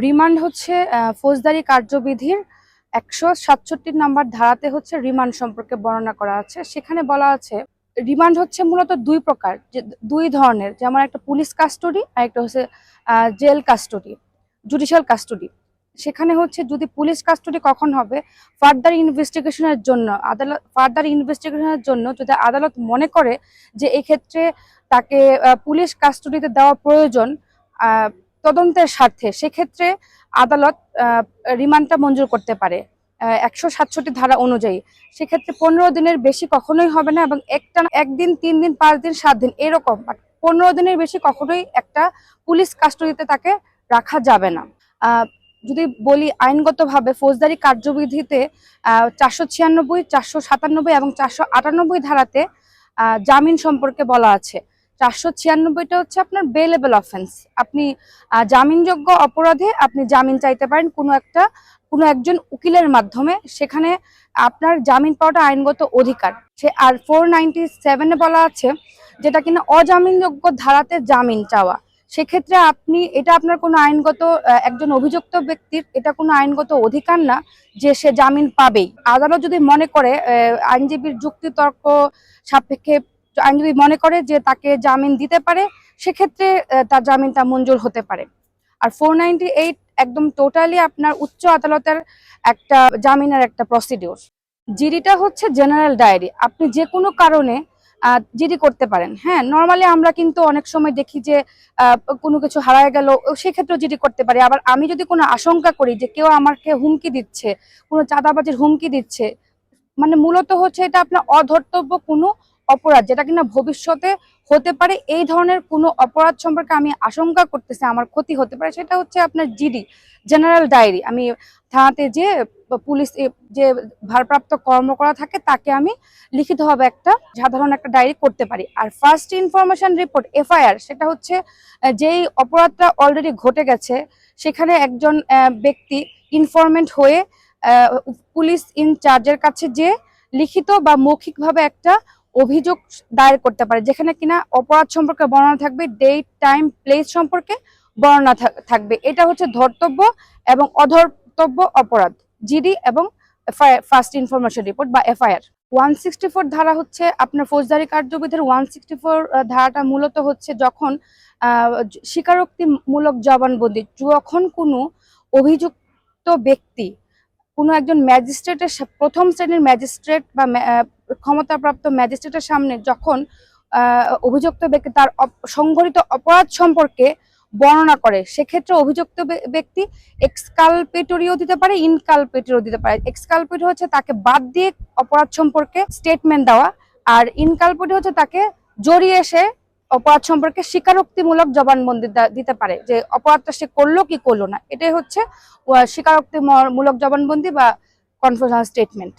Remand হচ্ছে ফৌজদারি কার্যবিধির ১৬৭ নম্বর ধারাতে হচ্ছে রিমান্ড সম্পর্কে বর্ণনা করা আছে। সেখানে বলা আছে রিমান্ড হচ্ছে মূলত দুই প্রকার, যে দুই ধরনের, যেমন একটা পুলিশ কাস্টডি আর একটা হচ্ছে জেল কাস্টডি, জুডিশিয়াল কাস্টডি। সেখানে হচ্ছে যদি পুলিশ কাস্টডি কখন হবে, ফার্দার ইনভেস্টিগেশনের জন্য যদি আদালত মনে করে যে এই ক্ষেত্রে তাকে পুলিশ কাস্টডিতে দেওয়া প্রয়োজন তদন্তের স্বার্থে, সেক্ষেত্রে আদালত রিমান্ডটা মঞ্জুর করতে পারে ১৬৭ ধারা অনুযায়ী। সেক্ষেত্রে ১৫ দিনের বেশি কখনোই হবে না, এবং একদিন, ৩ দিন, ৫ দিন, ৭ দিন এরকম, বাট ১৫ দিনের বেশি কখনোই একটা পুলিশ কাস্টডিতে তাকে রাখা যাবে না। যদি বলি আইনগতভাবে ফৌজদারি কার্যবিধিতে ৪৯৬, ৪৯৭ এবং ৪৯৮ ধারাতে জামিন সম্পর্কে বলা আছে। ৪৯৬টা হচ্ছে আপনার বেলেবল অফেন্স। আপনি জামিনযোগ্য অপরাধে আপনি জামিন চাইতে পারেন কোনো একজন উকিলের মাধ্যমে, সেখানে আপনার জামিন পাওয়াটা আইনগত অধিকার। আর 497-এ বলা আছে যেটা কিনা অজামিনযোগ্য ধারাতে জামিন চাওয়া। সেক্ষেত্রে এটা আপনার কোনো আইনগত, একজন অভিযুক্ত ব্যক্তির এটা কোনো আইনগত অধিকার না যে সে জামিন পাবেই। আদালত যদি মনে করে, আইনজীবীর যুক্তিতর্ক সাপেক্ষে আইনজীবী মনে করে যে তাকে জামিন দিতে পারে, সেক্ষেত্রে তার জামিনটা মঞ্জুর হতে পারে। আর 498 একদম টোটালি আপনার উচ্চ আদালতের একটা জামিনের একটা প্রসিডিউর। জিডিটা হচ্ছে জেনারেল ডায়েরি। আপনি যে কোনো কারণে জিডি করতে পারেন। হ্যাঁ, নর্মালি আমরা কিন্তু অনেক সময় দেখি যে কোনো কিছু হারায় গেল, সেক্ষেত্রেও জিডি করতে পারি। আবার আমি যদি কোনো আশঙ্কা করি যে কেউ আমাকে হুমকি দিচ্ছে, কোনো চাঁদাবাজির হুমকি দিচ্ছে, মানে মূলত হচ্ছে এটা আপনার অধর্তব্য কোনো অপরাধ, যেটা কিনা ভবিষ্যতে হতে পারে, এই ধরনের কোনো অপরাধ সম্পর্কে আমি আশঙ্কা করতেছি আমার ক্ষতি হতে পারে, সেটা হচ্ছে আপনার জিডি, জেনারেল ডায়েরি। আমি থানাতে যে পুলিশ যে ভারপ্রাপ্ত কর্মকর্তা থাকে তাকে আমি লিখিতভাবে একটা সাধারণ একটা ডায়েরি করতে পারি। আর ফার্স্ট ইনফরমেশন রিপোর্ট, এফআইআর, সেটা হচ্ছে যেই অপরাধটা অলরেডি ঘটে গেছে, সেখানে একজন ব্যক্তি ইনফরমেন্ট হয়ে পুলিশ ইনচার্জের কাছে যে লিখিত বা মৌখিকভাবে একটা অভিযোগ দায়ের করতে পারে, যেখানে কিনা অপরাধ সম্পর্কে বর্ণনা থাকবে, ডেট, টাইম, প্লেস সম্পর্কে বর্ণনা থাকবে। এটা হচ্ছে ধর্তব্য এবং অধর্তব্য অপরাধ, জিডি এবং ফার্স্ট ইনফরমেশন রিপোর্ট বা এফআইআর। 164 ধারা হচ্ছে আপনার ফৌজদারি কার্যবিধির 164 ধারাটা মূলত হচ্ছে যখন স্বীকারোক্তিমূলক জবানবন্দি, যখন কোনো অভিযুক্ত ব্যক্তি কোনো একজন ম্যাজিস্ট্রেটের, প্রথম শ্রেণীর ম্যাজিস্ট্রেট বা ক্ষমতাপ্রাপ্ত ম্যাজিস্ট্রেটের সামনে যখন অভিযুক্ত ব্যক্তি তার সংঘটিত অপরাধ সম্পর্কে বর্ণনা করে, সেক্ষেত্রে অভিযুক্ত ব্যক্তি এক্সকালপেটরিও দিতে পারে, ইনকালপেটরিও দিতে পারে। এক্সকালপেটরি হচ্ছে তাকে বাদ দিয়ে অপরাধ সম্পর্কে স্টেটমেন্ট দেওয়া, আর ইনকালপেটরি হচ্ছে তাকে জড়িয়ে এসে অপরাধ সম্পর্কে স্বীকারোক্তিমূলক জবানবন্দি দিতে পারে, যে অপরাধটা সে করলো কি করলো না। এটাই হচ্ছে স্বীকারোক্তিমূলক জবানবন্দি বা কনফেশনাল স্টেটমেন্ট।